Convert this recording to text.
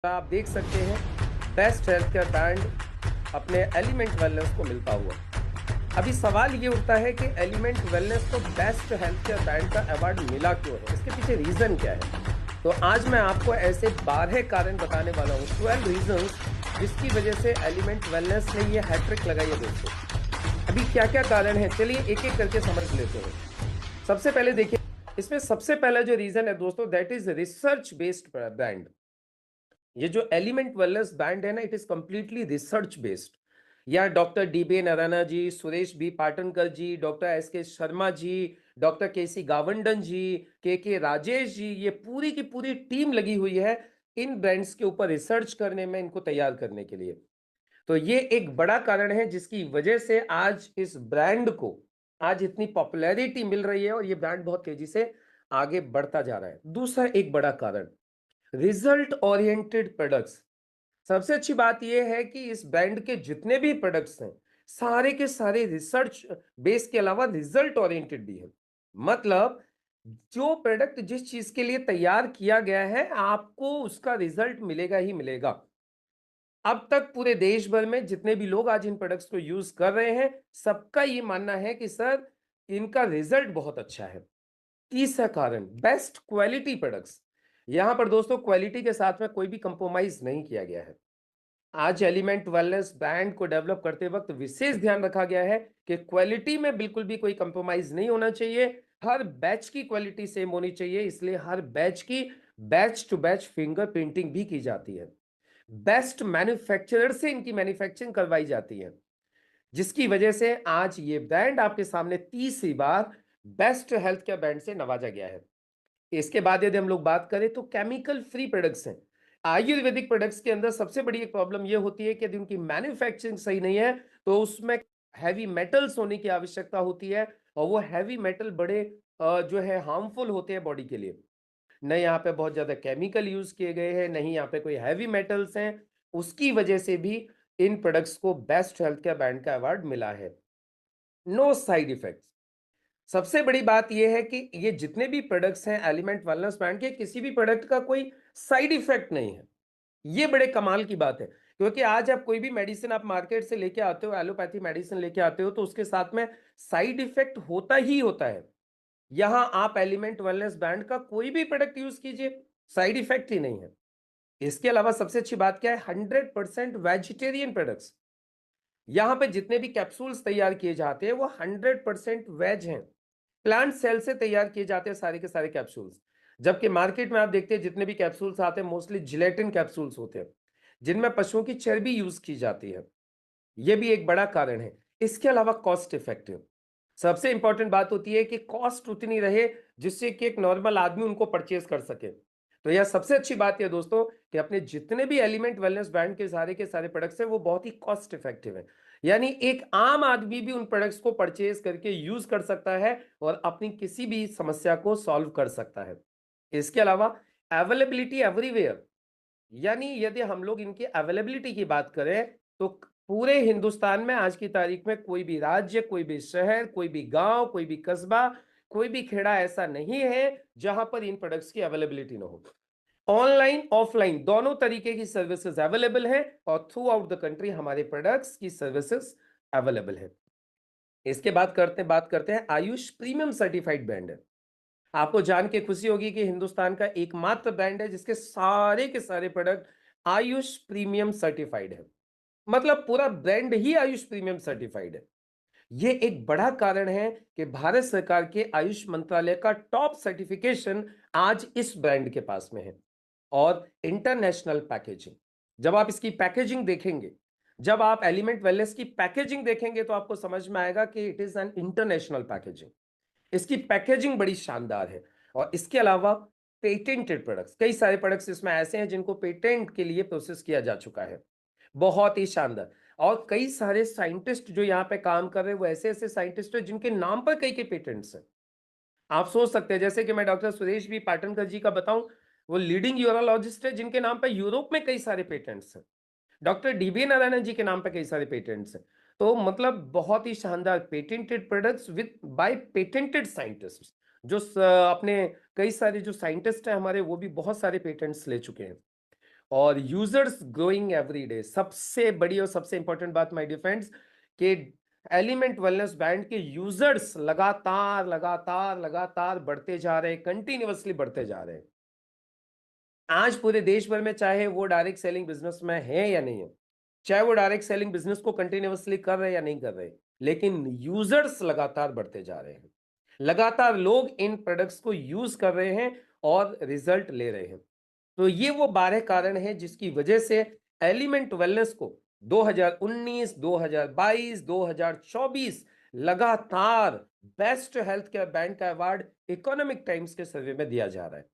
आप देख सकते हैं बेस्ट हेल्थ केयर ब्रांड अपने एलिमेंट वेलनेस को मिलता हुआ। अभी सवाल ये उठता है कि एलिमेंट वेलनेस को बेस्ट हेल्थ केयर ब्रांड का अवार्ड मिला क्यों है, इसके पीछे रीजन क्या है। तो आज मैं आपको ऐसे 12 कारण बताने वाला हूँ, 12 रीजंस जिसकी वजह से एलिमेंट वेलनेस ने ये हैट्रिक लगाई है दोस्तों। अभी क्या क्या कारण है, चलिए एक एक करके समझ लेते हैं। सबसे पहले देखिए, इसमें सबसे पहला जो रीजन है दोस्तों, that is research based brand. ये जो एलिमेंट वेलनेस बैंड है ना, it is completely research based. या doctor dB Narayan ji, Suresh B Patankar जी, डॉक्टर एस के शर्मा जी, डॉक्टर के सी गावंडन जी, के राजेश जी, ये पूरी की पूरी टीम लगी हुई है इन ब्रांड्स के ऊपर रिसर्च करने में, इनको तैयार करने के लिए। तो ये एक बड़ा कारण है जिसकी वजह से आज इस ब्रांड को आज इतनी पॉपुलैरिटी मिल रही है और ये ब्रांड बहुत तेजी से आगे बढ़ता जा रहा है। दूसरा एक बड़ा कारण, रिजल्ट ओरिएंटेड प्रोडक्ट्स। सबसे अच्छी बात यह है कि इस ब्रांड के जितने भी प्रोडक्ट्स हैं, सारे के सारे रिसर्च बेस के अलावा रिजल्ट ओरिएंटेड भी है। मतलब जो प्रोडक्ट जिस चीज के लिए तैयार किया गया है, आपको उसका रिजल्ट मिलेगा ही मिलेगा। अब तक पूरे देश भर में जितने भी लोग आज इन प्रोडक्ट्स को यूज कर रहे हैं, सबका ये मानना है कि सर इनका रिजल्ट बहुत अच्छा है। तीसरा कारण, बेस्ट क्वालिटी प्रोडक्ट्स। यहां पर दोस्तों क्वालिटी के साथ में कोई भी कंप्रोमाइज नहीं किया गया है। आज एलिमेंट वेलनेस ब्रांड को डेवलप करते वक्त विशेष ध्यान रखा गया है कि क्वालिटी में बिल्कुल भी कोई कंप्रोमाइज नहीं होना चाहिए। हर बैच की क्वालिटी सेम होनी चाहिए, इसलिए हर बैच की batch to batch finger printing भी की जाती है। बेस्ट मैन्युफैक्चरर से इनकी मैन्युफैक्चरिंग करवाई जाती है, जिसकी वजह से आज ये ब्रांड आपके सामने तीसरी बार बेस्ट हेल्थ केयर ब्रांड से नवाजा गया है। इसके बाद यदि हम लोग बात करें तो केमिकल फ्री प्रोडक्ट्स हैं। आयुर्वेदिक प्रोडक्ट्स के अंदर सबसे बड़ी एक प्रॉब्लम यह होती है कि यदि उनकी मैन्युफैक्चरिंग सही नहीं है तो उसमें हैवी मेटल्स होने की आवश्यकता होती है, और वो हैवी मेटल बड़े जो है हार्मफुल होते हैं बॉडी के लिए। न यहाँ पे बहुत ज्यादा केमिकल यूज किए गए हैं, नहीं यहाँ पे कोई हैवी मेटल्स हैं। उसकी वजह से भी इन प्रोडक्ट्स को बेस्ट हेल्थ केयर ब्रांड का अवार्ड मिला है। No side effects. सबसे बड़ी बात यह है कि ये जितने भी प्रोडक्ट्स हैं एलिमेंट वेलनेस ब्रांड के, किसी भी प्रोडक्ट का कोई साइड इफेक्ट नहीं है। ये बड़े कमाल की बात है, क्योंकि आज आप कोई भी मेडिसिन आप मार्केट से लेके आते हो, एलोपैथी मेडिसिन लेके आते हो, तो उसके साथ में साइड इफेक्ट होता ही होता है। यहां आप एलिमेंट वेलनेस ब्रांड का कोई भी प्रोडक्ट यूज कीजिए, साइड इफेक्ट ही नहीं है। इसके अलावा सबसे अच्छी बात क्या है, 100% वेजिटेरियन प्रोडक्ट्स। यहां पे जितने भी कैप्सूल्स तैयार किए जाते हैं वो 100% वेज हैं। प्लांट सेल से तैयार किए जाते हैं सारे के सारे कैप्सूल्स। जबकि मार्केट में आप देखते हैं जितने भी कैप्सूल्स आते हैं मोस्टली जिलेटिन कैप्सूल्स होते हैं, जिनमें पशुओं की चर्बी यूज की जाती है। यह भी एक बड़ा कारण है। इसके अलावा कॉस्ट इफेक्टिव। सबसे इंपॉर्टेंट बात होती है कि कॉस्ट उतनी रहे जिससे कि एक नॉर्मल आदमी उनको परचेज कर सके। तो यह सबसे अच्छी बात है दोस्तों कि अपने जितने भी एलिमेंट वेलनेस ब्रांड के सारे प्रोडक्ट्स हैं वो बहुत ही कॉस्ट इफेक्टिव है। यानी एक आम आदमी भी उन प्रोडक्ट्स को परचेज करके यूज कर सकता है और अपनी किसी भी समस्या को सॉल्व कर सकता है। इसके अलावा अवेलेबिलिटी एवरीवेयर। यानी यदि हम लोग इनकी अवेलेबिलिटी की बात करें तो पूरे हिंदुस्तान में आज की तारीख में कोई भी राज्य, कोई भी शहर, कोई भी गांव, कोई भी कस्बा, कोई भी खेड़ा ऐसा नहीं है जहां पर इन प्रोडक्ट्स की अवेलेबिलिटी ना हो। ऑनलाइन ऑफलाइन दोनों तरीके की सर्विसेज अवेलेबल है और थ्रू आउट द कंट्री हमारे प्रोडक्ट्स की सर्विसेज अवेलेबल है। इसके बाद बात करते हैं आयुष प्रीमियम सर्टिफाइड ब्रांड है। आपको जान के खुशी होगी कि हिंदुस्तान का एकमात्र ब्रांड है जिसके सारे के सारे प्रोडक्ट आयुष प्रीमियम सर्टिफाइड है। मतलब पूरा ब्रांड ही आयुष प्रीमियम सर्टिफाइड है। यह एक बड़ा कारण है कि भारत सरकार के आयुष मंत्रालय का टॉप सर्टिफिकेशन आज इस ब्रांड के पास में है। और इंटरनेशनल पैकेजिंग, जब आप इसकी पैकेजिंग देखेंगे, जब आप एलिमेंट वेलनेस की पैकेजिंग देखेंगे तो आपको समझ में आएगा कि it is an international packaging. इसकी पैकेजिंग बड़ी शानदार है। और इसके अलावा पेटेंटेड प्रोडक्ट्स, कई सारे प्रोडक्ट्स इसमें ऐसे हैं जिनको पेटेंट के लिए प्रोसेस किया जा चुका है। बहुत ही शानदार। और कई सारे साइंटिस्ट जो यहाँ पे काम कर रहे हैं वो ऐसे ऐसे साइंटिस्ट हैं जिनके नाम पर कई कई पेटेंट्स हैं। आप सोच सकते हैं, जैसे कि मैं डॉक्टर सुरेश बी पाटनकर जी का बताऊं, वो लीडिंग यूरोलॉजिस्ट है जिनके नाम पर यूरोप में कई सारे पेटेंट्स हैं। डॉक्टर डीबी नारायण जी के नाम पे कई सारे पेटेंट्स हैं। तो मतलब बहुत ही शानदार patented products with by patented scientist. अपने कई सारे जो साइंटिस्ट हैं हमारे, वो भी बहुत सारे पेटेंट्स ले चुके हैं। और यूजर्स ग्रोइंग एवरी डे। सबसे बड़ी और सबसे इंपॉर्टेंट बात माय डियर फ्रेंड्स कि एलिमेंट वेलनेस बैंड के यूजर्स लगातार लगातार लगातार बढ़ते जा रहे हैं, कंटिन्यूअसली बढ़ते जा रहे हैं। आज पूरे देश भर में चाहे वो डायरेक्ट सेलिंग बिजनेस में है या नहीं है, चाहे वो डायरेक्ट सेलिंग बिजनेस को कंटिन्यूअसली कर रहे हैं या नहीं कर रहे, लेकिन यूजर्स लगातार बढ़ते जा रहे हैं। लगातार लोग इन प्रोडक्ट्स को यूज कर रहे हैं और रिजल्ट ले रहे हैं। तो ये वो 12 कारण हैं जिसकी वजह से एलिमेंट वेलनेस को 2019, 2022, 2024 लगातार बेस्ट हेल्थ केयर बैंड का अवार्ड इकोनॉमिक टाइम्स के सर्वे में दिया जा रहा है।